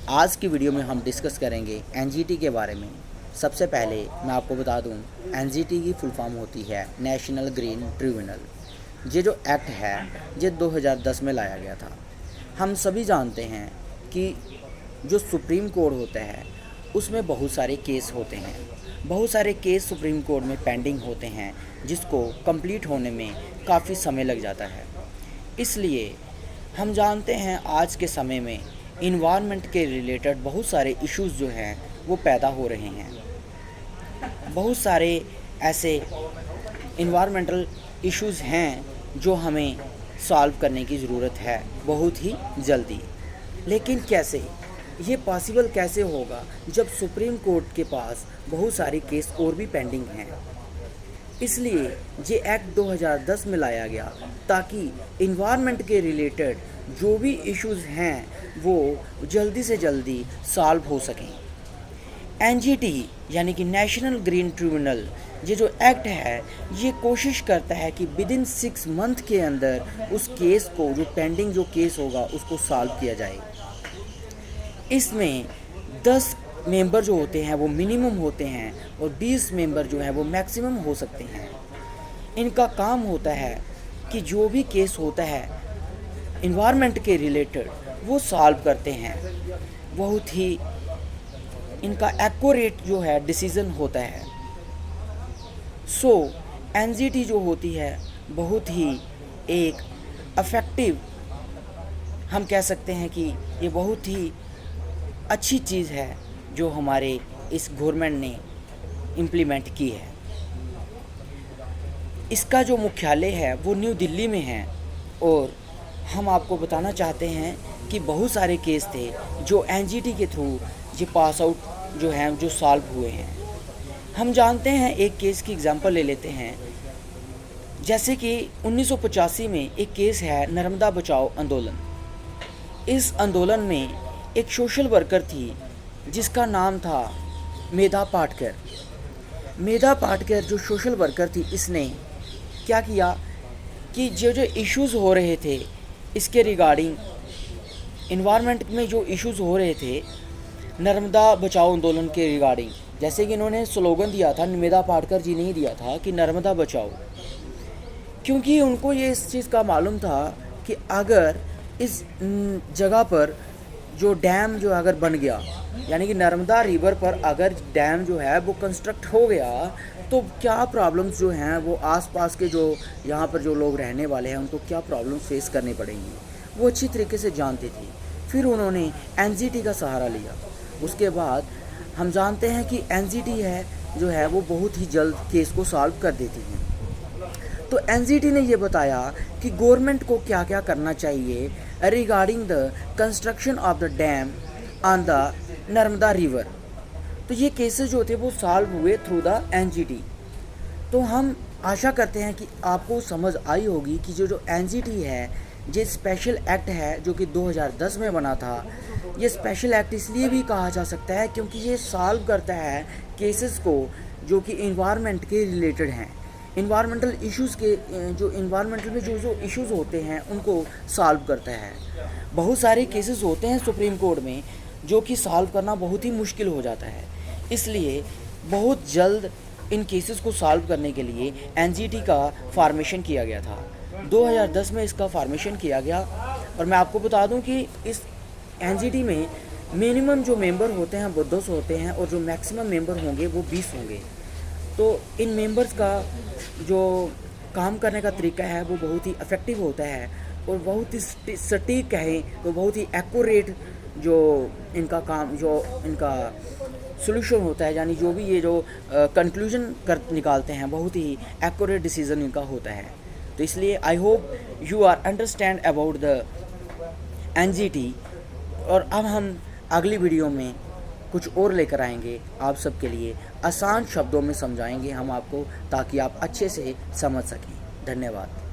आज की वीडियो में हम डिस्कस करेंगे एनजीटी के बारे में। सबसे पहले मैं आपको बता दूं, एनजीटी की फुल फॉर्म होती है नेशनल ग्रीन ट्रिब्यूनल। ये जो एक्ट है ये 2010 में लाया गया था। हम सभी जानते हैं कि जो सुप्रीम कोर्ट होता है उसमें बहुत सारे केस होते हैं, बहुत सारे केस सुप्रीम कोर्ट में पेंडिंग होते हैं जिसको कंप्लीट होने में काफ़ी समय लग जाता है। इसलिए हम जानते हैं आज के समय में इन्वायरमेंट के रिलेटेड बहुत सारे इश्यूज़ जो हैं वो पैदा हो रहे हैं। बहुत सारे ऐसे इन्वायरमेंटल इश्यूज़ हैं जो हमें सॉल्व करने की ज़रूरत है बहुत ही जल्दी। लेकिन कैसे, ये पॉसिबल कैसे होगा जब सुप्रीम कोर्ट के पास बहुत सारे केस और भी पेंडिंग हैं। इसलिए ये एक्ट 2010 में लाया गया ताकि इन्वायरमेंट के रिलेटेड जो भी इश्यूज़ हैं वो जल्दी से जल्दी सॉल्व हो सकें। एनजीटी यानी कि नेशनल ग्रीन ट्रिब्यूनल, ये जो एक्ट है ये कोशिश करता है कि विद इन 6 मंथ के अंदर उस केस को, जो पेंडिंग जो केस होगा उसको सॉल्व किया जाए। इसमें 10 मेंबर जो होते हैं वो मिनिमम होते हैं और 20 मेंबर जो है वो मैक्सिमम हो सकते हैं। इनका काम होता है कि जो भी केस होता है इन्वायरमेंट के रिलेटेड वो सॉल्व करते हैं। बहुत ही इनका एक्यूरेट जो है डिसीज़न होता है। सो एनजीटी जो होती है बहुत ही एक अफेक्टिव, हम कह सकते हैं कि ये बहुत ही अच्छी चीज़ है जो हमारे इस गवर्नमेंट ने इम्प्लीमेंट की है। इसका जो मुख्यालय है वो न्यू दिल्ली में है और हम आपको बताना चाहते हैं कि बहुत सारे केस थे जो एनजीटी के थ्रू ये पास आउट जो हैं जो सॉल्व हुए हैं। हम जानते हैं, एक केस की एग्जांपल ले लेते हैं। जैसे कि 1985 में एक केस है नर्मदा बचाओ आंदोलन। इस आंदोलन में एक सोशल वर्कर थी जिसका नाम था मेधा पाटकर। मेधा पाटकर जो सोशल वर्कर थी, इसने क्या किया कि जो इश्यूज़ हो रहे थे इसके रिगार्डिंग, इन्वायरमेंट में जो इश्यूज़ हो रहे थे नर्मदा बचाओ आंदोलन के रिगार्डिंग, जैसे कि इन्होंने स्लोगन दिया था, मेधा पाटकर जी ने ही दिया था कि नर्मदा बचाओ, क्योंकि उनको ये इस चीज़ का मालूम था कि अगर इस जगह पर जो डैम जो अगर बन गया, यानी कि नर्मदा रिवर पर अगर डैम जो है वो कंस्ट्रक्ट हो गया तो क्या प्रॉब्लम्स जो हैं वो आसपास के जो यहाँ पर जो लोग रहने वाले हैं उनको क्या प्रॉब्लम फेस करनी पड़ेंगी, वो अच्छी तरीके से जानती थी। फिर उन्होंने एनजीटी का सहारा लिया। उसके बाद हम जानते हैं कि एनजीटी है जो है वो बहुत ही जल्द केस को सॉल्व कर देती है। तो एनजीटी ने ये बताया कि गवर्नमेंट को क्या क्या करना चाहिए regarding the construction of the dam on the Narmada river. तो ये केसेस जो थे वो सॉल्व हुए थ्रू द एनजीटी। तो हम आशा करते हैं कि आपको समझ आई होगी कि जो एनजीटी है ये स्पेशल एक्ट है जो कि 2010 में बना था। ये स्पेशल एक्ट इसलिए भी कहा जा सकता है क्योंकि ये सॉल्व करता है केसेस को जो कि इन्वायरमेंट के रिलेटेड हैं। इन्वायरमेंटल इश्यूज़ के जो इन्वायरमेंटल में जो इश्यूज़ होते हैं उनको सॉल्व करता है। बहुत सारे केसेस होते हैं सुप्रीम कोर्ट में जो कि सॉल्व करना बहुत ही मुश्किल हो जाता है। इसलिए बहुत जल्द इन केसेस को सॉल्व करने के लिए एनजीटी का फॉर्मेशन किया गया था। 2010 में इसका फॉर्मेशन किया गया। और मैं आपको बता दूं कि इस एनजीटी में मिनिमम जो मेंबर होते हैं वो 10 होते हैं और जो मैक्सिमम मेंबर होंगे वो 20 होंगे। तो इन मेंबर्स का जो काम करने का तरीका है वो बहुत ही इफ़ेक्टिव होता है और बहुत ही सटीक कहें तो बहुत ही एक्यूरेट जो इनका काम, जो इनका सोल्यूशन होता है, यानी जो भी ये जो कंक्लूजन कर निकालते हैं बहुत ही एक्यूरेट डिसीजन इनका होता है। तो इसलिए I hope you are understand about the NGT. और अब हम अगली वीडियो में कुछ और लेकर आएंगे आप सबके लिए, आसान शब्दों में समझाएंगे हम आपको ताकि आप अच्छे से समझ सकें। धन्यवाद।